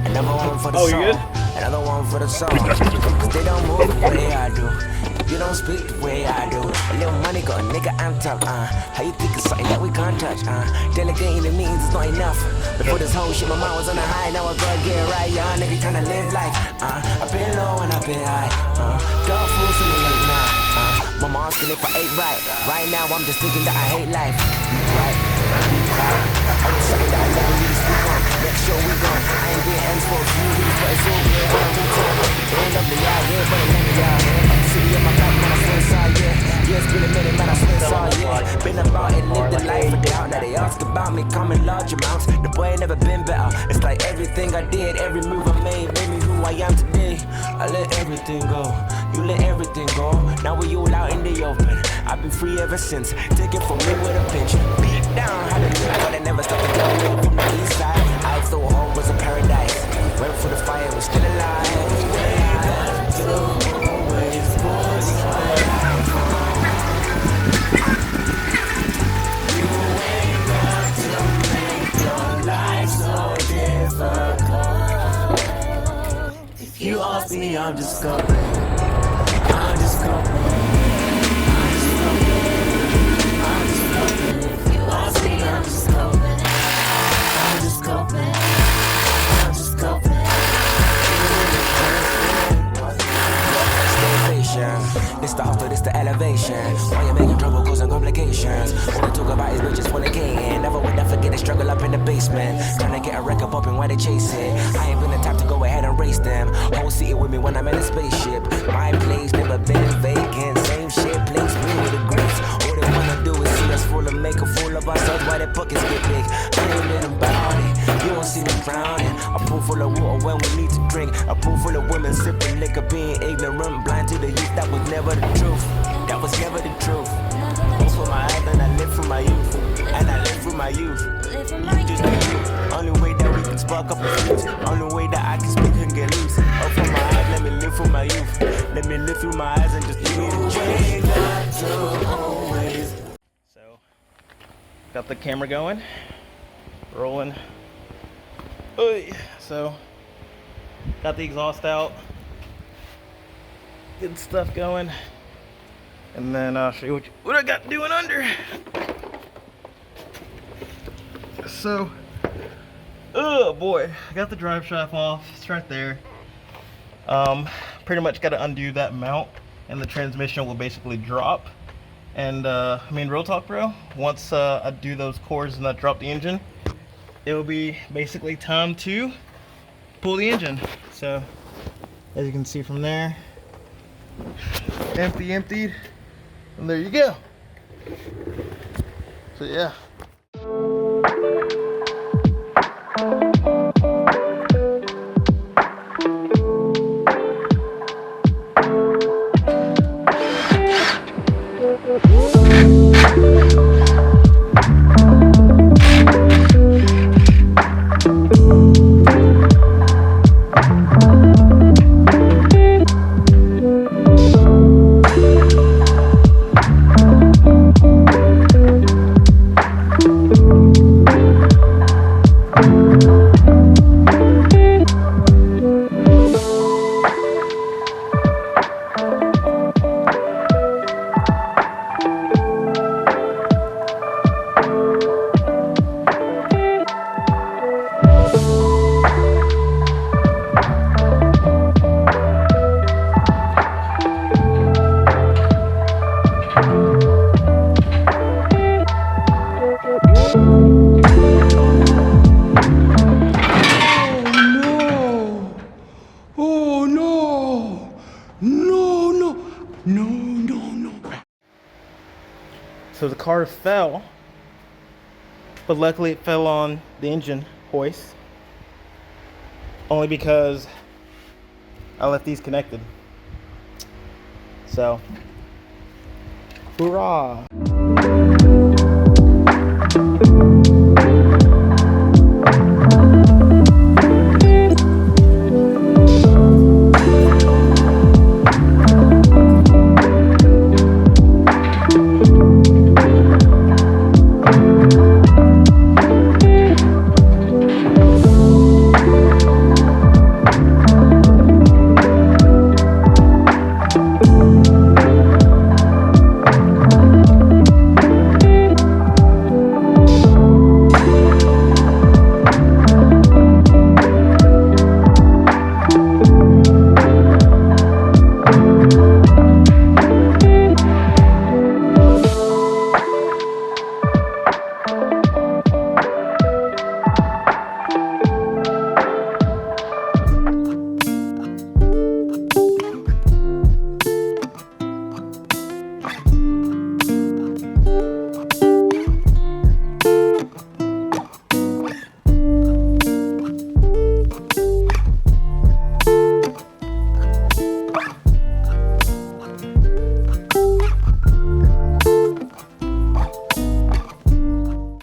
Another one for the song. Another one for the song. Cause they don't move the way I do. You don't speak the way I do. A little money got a nigga amped up, How you think it's something that we can't touch, Delegating the means is not enough. Before this whole shit, my mind was on a high. Now I gotta get right, y'all nigga tryna live life, I've been low and I've been high, Dog fools in the late night, Mama asking if I ate right. Right now I'm just thinking that I hate life, right? I'm just saying that I never really speak on. Next show we gone. I ain't getting ends for a few weeks, but it's all good when I'm return. End up the out here, but it never out here. City on my back, man, I swear inside, yeah. It's been a minute, man, I swear inside, yeah. Been about it, lived the life of doubt. Now they ask about me, come in large amounts. The boy ain't never been better. It's like everything I did, every move I made me who I am today. I let everything go, you let everything go. Now we all out in the open. I've been free ever since. Take it from me with a pinch. Beat down, had a look, but I never stopped to go from the east side. I thought home was a paradise. Went for the fire, we're still alive. Way back to always was you ain't got to make your life so difficult. If you ask me, I'm just going. I'm just going. This the hustle, this the elevation. Why you making trouble, causing complications? All they talk about is bitches fornicating. Never would I forget the struggle up in the basement. Trying to get a record popping while they chase it. I ain't been the type to go ahead and race them. Whole city with me when I'm in a spaceship. My place never been vacant. Same shit, place me with the grace. All they wanna do is see us full and make a fool of ourselves while their pockets get big. I ain't been about it. You won't see me drowning. A pool full of water when we need to drink. A pool full of women sipping liquor, being ignorant, blind to the youth. That was never the truth. That was never the truth. Hope for my eyes and I live for my youth. And I live for my youth. You just be you. Only way that we can spark up a fuse. Only way that I can speak and get loose. Hope for my eyes, let me live for my youth. Let me live through my eyes and just give me the truth. So, got the camera going. Rolling. So, got the exhaust out. Good stuff going. And then I'll show you what I got doing under. So, oh boy, I got the drive shaft off. It's right there. Pretty much got to undo that mount, and the transmission will basically drop. And I mean, real talk, bro. Once I do those cores and I drop the engine, it will be basically time to pull the engine. So, as you can see from there, emptied, and there you go. So yeah. So the car fell, but luckily it fell on the engine hoist, only because I left these connected. So, hoorah!